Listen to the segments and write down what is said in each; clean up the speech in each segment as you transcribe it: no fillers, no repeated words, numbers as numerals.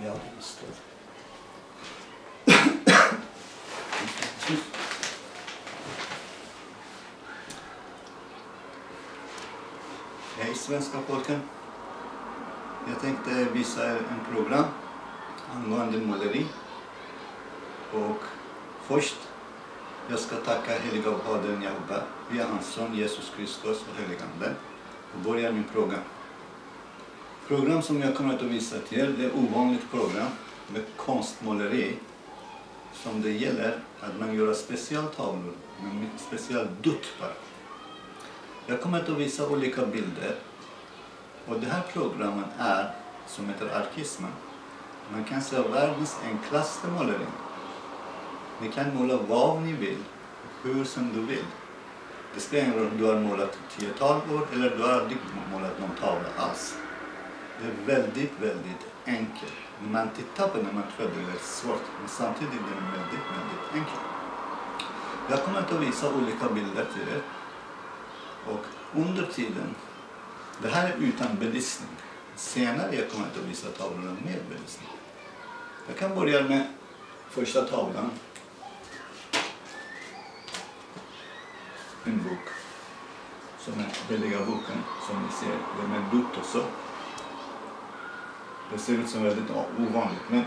Ja, just det. Hej svenska folken. Jag tänkte visa er en program angående måleri. Och först, jag ska tacka heliga Fadern Jehova via hans son Jesus Kristus och heligande och börja min program. Program som jag kommer att visa till er, det är ovanligt program med konstmåleri som det gäller att man gör specialtavlor med speciell dutt bara. Jag kommer att visa olika bilder och det här programmet är som heter arkismen. Man kan se världens enklaste måleri. Ni kan måla vad ni vill, hur som du vill. Det spelar ingen roll om du har målat 10 tavlor eller du har aldrig målat någon tavla alls. Det är väldigt, väldigt enkelt. När man tittar på det, man tror att det är svårt, men samtidigt är det väldigt, väldigt enkelt. Jag kommer att visa olika bilder till er. Och under tiden, det här är utan belysning. Senare jag kommer att visa tavlorna med belysning. Jag kan börja med första tavlan. En bok. Som är billiga boken, som ni ser. Den är dutt också. Det ser ut som väldigt ovanligt. Men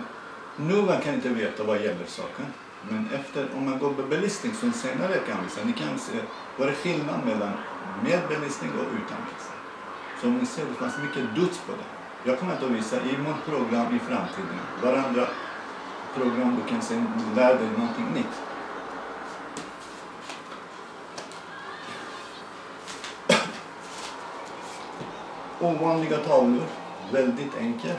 nu man kan inte veta vad gäller saken. Men efter, om man går på belysning som senare kan visa, ni kan se vad det är skillnad mellan med belysning och utan belysning. Som ni ser, det fanns mycket dutt på det. Jag kommer att visa i mitt program i framtiden. Varandra program du kan se, lär dig någonting nytt. Ovanliga tavlor, väldigt enkelt.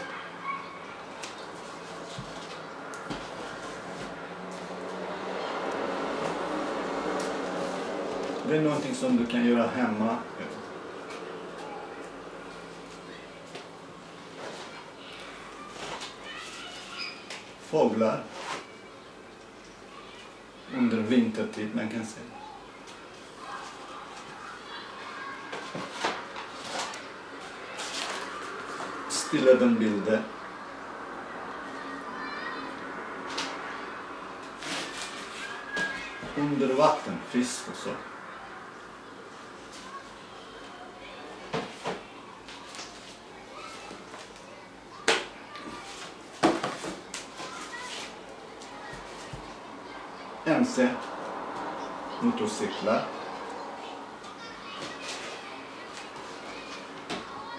Det är någonting som du kan göra hemma. Fåglar. Under vintertid man kan se. Stilleben-bilder. Under vatten, fisk och så. MC, motorcyklar.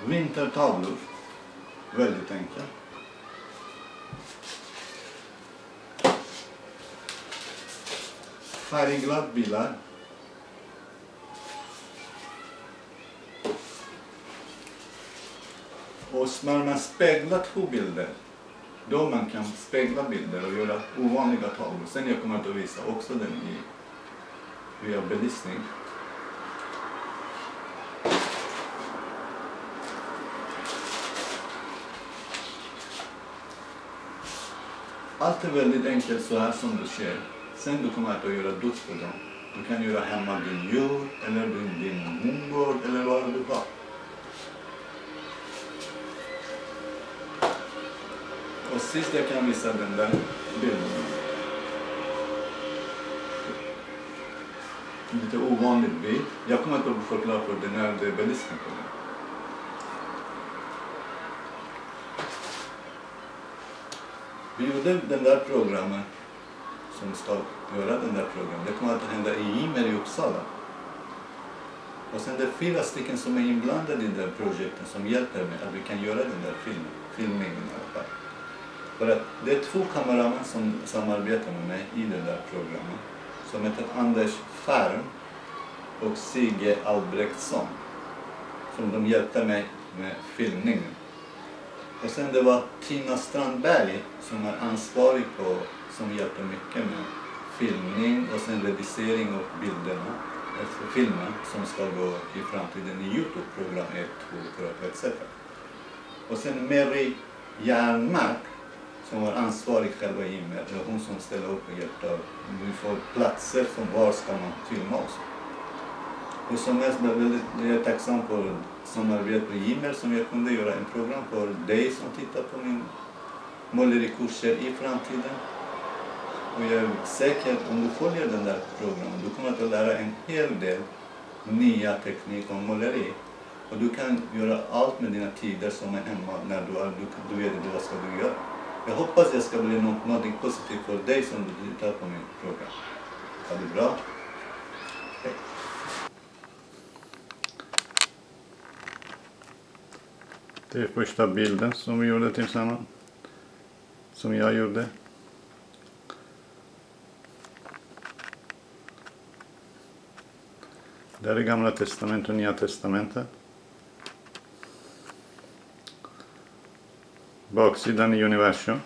Vintertavlor, väldigt enkelt. Färgglatt-bilar. Och när man speglat på bilder, då man kan spegla bilder och göra ovanliga tavlor. Sen jag kommer att visa också den via belysning. Allt är väldigt enkelt så här som du ser. Sen du kommer att göra dutt på dem. Du kan göra hemma din djur eller din mongård eller vad du har. Och sist jag kan visa den där bilden. Lite ovanligt bild. Jag kommer att förklara för den här belysningen på den. Vi gjorde den där programmet som ska göra den där programmet. Det kommer att hända i Ymer i Uppsala. Och sen det är 4 stycken som är inblandade i den projekten som hjälper mig att vi kan göra den där filmningen i alla fall. För att det är 2 kameramän som samarbetar med mig i det där programmet. Som heter Anders Färm och Sigge Albrektsson. Som de hjälpte mig med filmningen. Och sen det var Tina Strandberg som är ansvarig på, som hjälper mycket med filmning och sen redigering och bilderna efter filmen som ska gå i framtiden i Youtube-program 1, 2, 3 etc. Och sen Mary Järnmark som var ansvarig själva i Ymer. Det var hon som ställde upp och hjälpte. Vi får platser som var ska man filma också. Och som helst är jag tacksam för samarbetet med Ymer som jag kunde göra en program för dig som tittar på min målerikurser i framtiden. Och jag är säker att om du följer den där programmet, du kommer att lära en hel del nya teknik om måleri. Och du kan göra allt med dina tider som är hemma när du vet inte vad ska du göra. Jag hoppas det ska bli något positivt för dig som du tittar på min program. Ha det bra. Hej. Det är första bilden som vi gjorde tillsammans. Som jag gjorde. Det är Gamla testamentet och Nya testamentet. Baksidan i universum.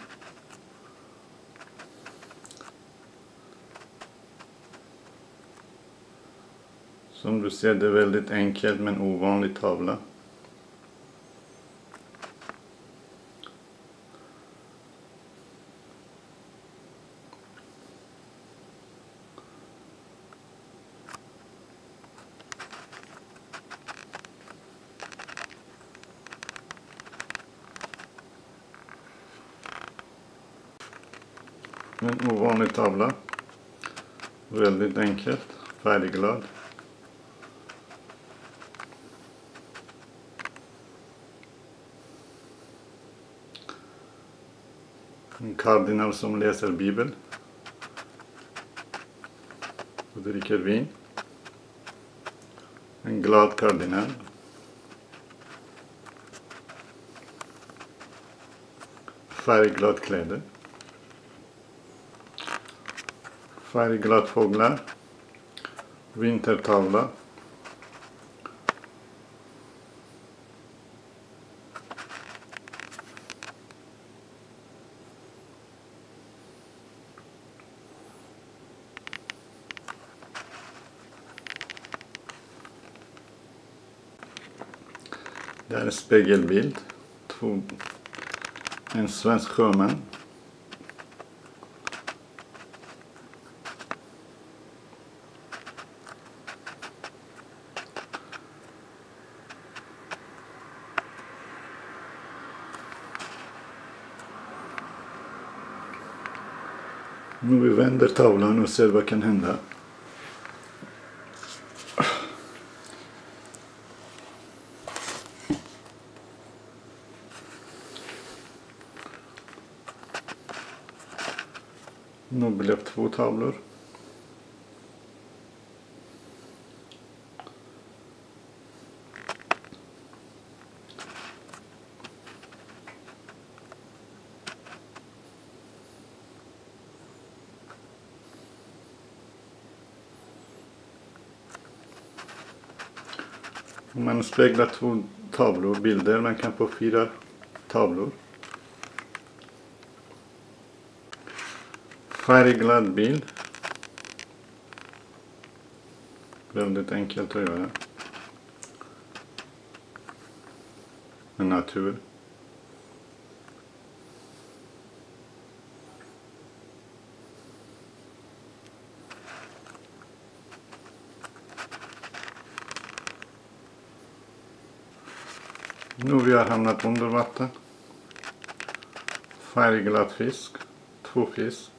Som du ser, det är väldigt enkelt men ovanlig tavla. En ovanlig tavla. Väldigt enkelt. Färgglad. En kardinal som läser Bibeln. Och dricker vin. En glad kardinal. Färgglad kläder. Färgglad fåglar. Vintertavla. Det är en spegelbild. En svensk sjöman. Nu vi vänder tavlan och ser vad kan hända. Nu blev 2 tavlor. Om man speglar 2 bilder, man kan få 4 tavlor. Färgglad bild. Väldigt enkelt att göra. En natur. Nu vi har hamnat under vatten. Färgglad fisk. 2 fisk.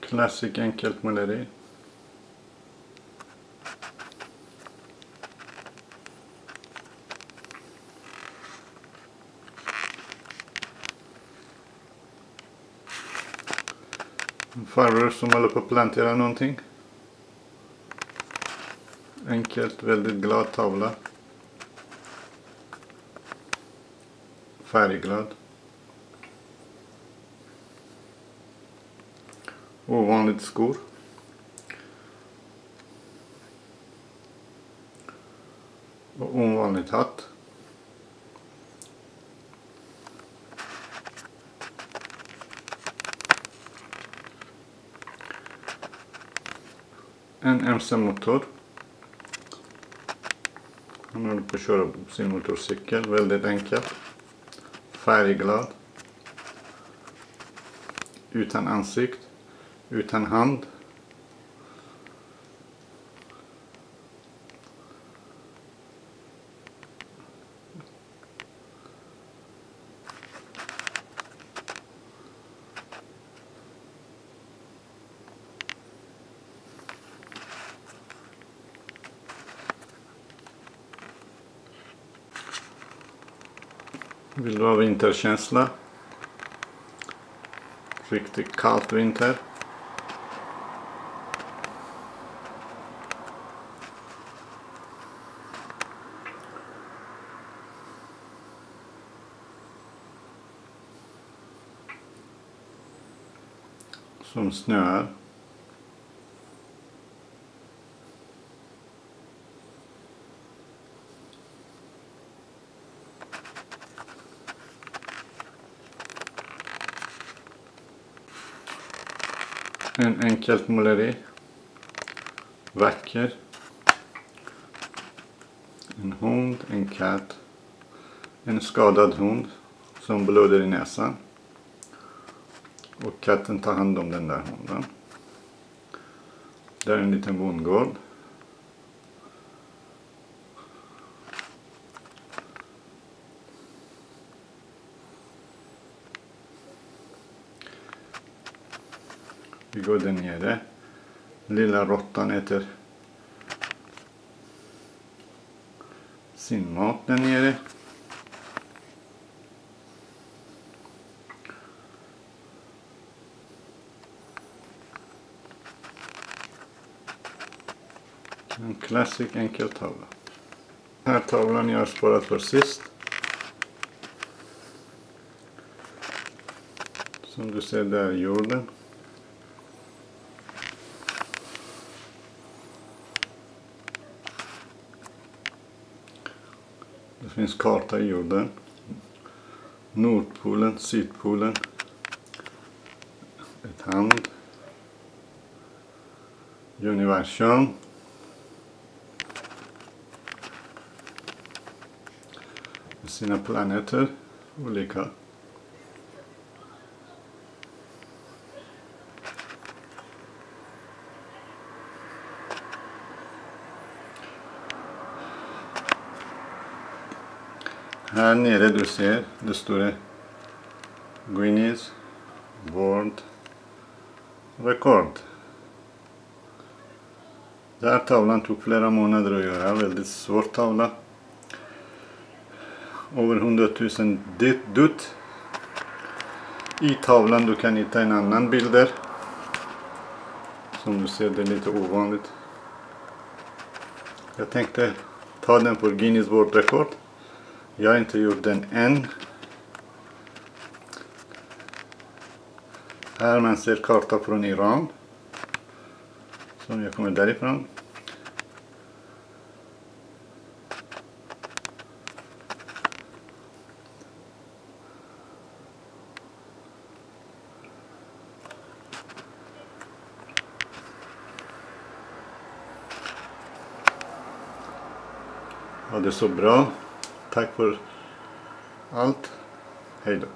Klassik enkelt måleri. En farbror som håller på att plantera någonting. Enkelt, väldigt glad tavla. Färgglad. Ovanligt skor. Och ovanligt hatt. En MC-motor. Han håller på att köra sin motorcykel. Väldigt enkelt. Färgglad. Utan ansikt. Utan hand. Vill du ha vinterkänsla? Riktigt kallt vinter. Som snöar. En enkelt måleri. Vacker. En hund, en katt. En skadad hund som blöder i näsan. Och katten tar hand om den där hunden. Där är en liten bondgård. Vi går där nere. Lilla råttan äter sin mat där nere. En klassisk enkel tavla. Den här tavlan jag har sparat för sist. Som du ser där är jorden. Det finns karta i jorden. Nordpolen, Sydpolen. Ett hand. Universum. Med sina planeter. Olika. Här nere du ser, det står Guinness World Record. Den här tavlan tog flera månader att göra, väldigt svår tavla. Över 100 000 dutt. I tavlan du kan hitta en annan bilder. Som du ser, det är lite ovanligt. Jag tänkte ta den på Guinness World Record. Jag har inte gjort den än. Här man ser karta från Iran. Som jag kommer därifrån. Ha det så bra. Tack för allt. Hej då.